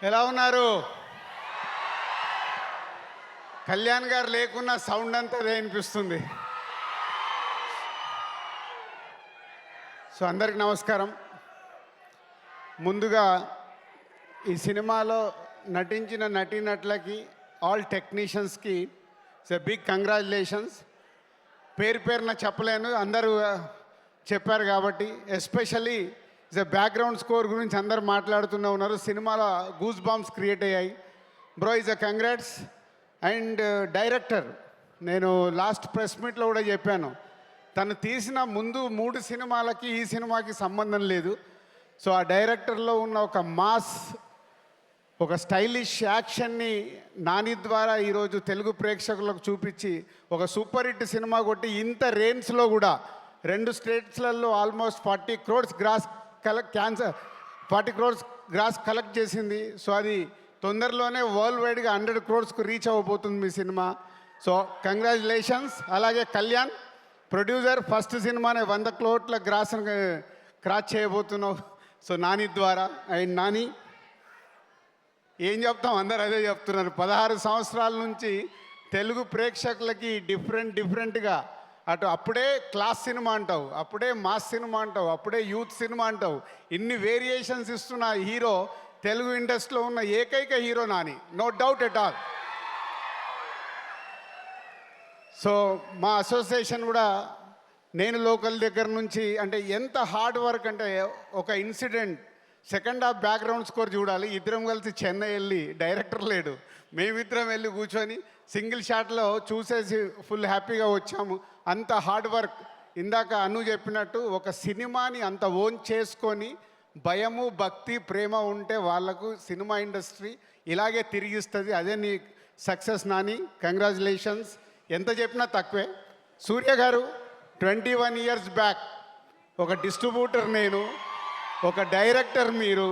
ఎలా ఉన్నారు? కళ్యాణ్ గారు లేకున్నా సౌండ్ అంతా అదే అనిపిస్తుంది. సో అందరికి నమస్కారం. ముందుగా ఈ సినిమాలో నటించిన నటీనటులకి, ఆల్ టెక్నీషియన్స్కి బిగ్ కంగ్రాచులేషన్స్. పేరు పేరున చెప్పలేను, అందరూ చెప్పారు కాబట్టి. ఎస్పెషల్లీ బ్యాక్గ్రౌండ్ స్కోర్ గురించి అందరు మాట్లాడుతూనే ఉన్నారు. సినిమాలో గూస్ బాంబ్స్ క్రియేట్ అయ్యాయి. Bro is a congrats. And director, నేను లాస్ట్ ప్రెస్ మీట్లో కూడా చెప్పాను, తను తీసిన ముందు 3 సినిమాలకి ఈ సినిమాకి సంబంధం లేదు. సో ఆ డైరెక్టర్లో ఉన్న ఒక మాస్, ఒక స్టైలిష్ యాక్షన్ని నాని ద్వారా ఈరోజు తెలుగు ప్రేక్షకులకు చూపించి ఒక సూపర్ హిట్ సినిమా కొట్టి ఇంత రేంజ్లో కూడా 2 స్టేట్స్లలో ఆల్మోస్ట్ 40 crores గ్రాస్ కలెక్ట్ చేసింది. సో అది తొందరలోనే వరల్డ్ వైడ్గా 100 crores రీచ్ అవ్వబోతుంది మీ సినిమా. So congratulations. అలాగే కళ్యాణ్ ప్రొడ్యూసర్, ఫస్ట్ సినిమానే 100 crores క్రాస్ చేయబోతున్నావు. సో నాని ద్వారా. అండ్ నాని ఏం చెప్తాం, అందరు అదే చెప్తున్నారు. 16 సంవత్సరాల నుంచి తెలుగు ప్రేక్షకులకి డిఫరెంట్గా అటు అప్పుడే క్లాస్ సినిమా అంటావు, అప్పుడే మాస్ సినిమా అంటావు, అప్పుడే యూత్ సినిమా అంటావు, ఇన్ని వేరియేషన్స్ ఇస్తున్న హీరో తెలుగు ఇండస్ట్రీలో ఉన్న ఏకైక hero Nani, no doubt at all. So మా అసోసియేషన్ కూడా నేను లోకల్ దగ్గర నుంచి, అంటే ఎంత హార్డ్ వర్క్ అంటే, ఒక incident second half background score చూడాలి. ఇద్దరం కలిసి చెన్నై వెళ్ళి, డైరెక్టర్ లేడు, మేమిద్దరం వెళ్ళి కూర్చొని సింగిల్ షాట్లో చూసేసి ఫుల్ హ్యాపీగా వచ్చాము. అంత హార్డ్ వర్క్. ఇందాక అను చెప్పినట్టు ఒక సినిమాని అంత ఓన్ చేసుకొని భయము, భక్తి, ప్రేమ ఉంటే వాళ్లకు సినిమా ఇండస్ట్రీ ఇలాగే తిరిగిస్తుంది. అదే నీ సక్సెస్ నాని. కంగ్రాచులేషన్స్. ఎంత చెప్పినా తక్కువే. సూర్య గారు 21 years బ్యాక్ ఒక డిస్ట్రిబ్యూటర్ నేను, ఒక డైరెక్టర్ మీరు.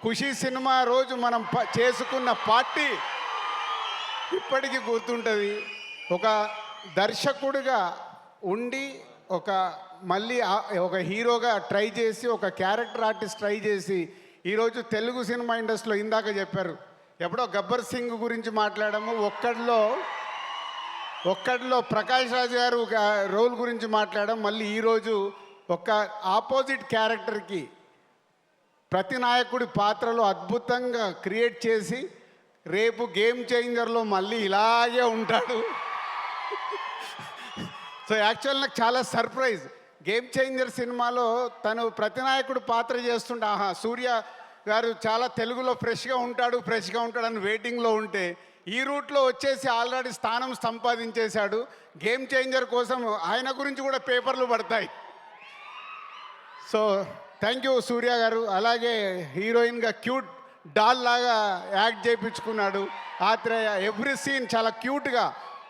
ఖుషీ సినిమా రోజు మనం చేసుకున్న పార్టీ ఇప్పటికీ గుర్తుంటుంది. ఒక దర్శకుడిగా ఉండి మళ్ళీ ఒక హీరోగా ట్రై చేసి, ఒక క్యారెక్టర్ ఆర్టిస్ట్ ట్రై చేసి ఈరోజు తెలుగు సినిమా ఇండస్ట్రీలో, ఇందాక చెప్పారు ఎప్పుడో గబ్బర్ సింగ్ గురించి మాట్లాడాము, ఒక్కడిలో ప్రకాష్ రాజ్ గారు రోల్ గురించి మాట్లాడాం. మళ్ళీ ఈరోజు ఒక ఆపోజిట్ క్యారెక్టర్కి ప్రతి నాయకుడి పాత్రలో అద్భుతంగా క్రియేట్ చేసి రేపు గేమ్ చేంజర్లో మళ్ళీ ఇలాగే ఉంటాడు. సో యాక్చువల్ నాకు చాలా సర్ప్రైజ్. గేమ్ చేంజర్ సినిమాలో తను ప్రతినాయకుడు పాత్ర చేస్తుంటే, ఆహా సూర్య గారు చాలా తెలుగులో ఫ్రెష్గా ఉంటాడు అని వెయిటింగ్లో ఉంటే, ఈ రూట్లో వచ్చేసి ఆల్రెడీ స్థానం సంపాదించేశాడు. గేమ్ చేంజర్ కోసం ఆయన గురించి కూడా పేపర్లు పడతాయి. సో థ్యాంక్ యూ సూర్య గారు. అలాగే హీరోయిన్గా క్యూట్ డాల్ లాగా యాక్ట్ చేయించుకున్నాడు. ఆత్రేయ ఎవ్రీ సీన్ చాలా క్యూట్గా,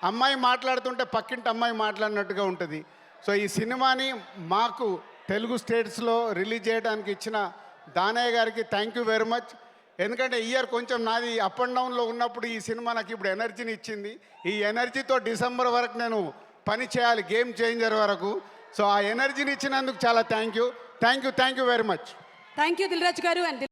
అమ్మాయి మాట్లాడుతుంటే పక్కింటి అమ్మాయి మాట్లాడినట్టుగా ఉంటుంది. సో ఈ సినిమాని మాకు తెలుగు స్టేట్స్లో రిలీజ్ చేయడానికి ఇచ్చిన దానయ్య గారికి థ్యాంక్ యూ వెరీ మచ్. ఎందుకంటే ఇయర్ కొంచెం నాది అప్ అండ్ డౌన్లో ఉన్నప్పుడు ఈ సినిమా నాకు ఇప్పుడు ఎనర్జీని ఇచ్చింది. ఈ ఎనర్జీతో డిసెంబర్ వరకు నేను పని చేయాలి, గేమ్ చేంజర్ వరకు. సో ఆ ఎనర్జీని ఇచ్చినందుకు చాలా thank you very much. Thank you Dil Raju గారు.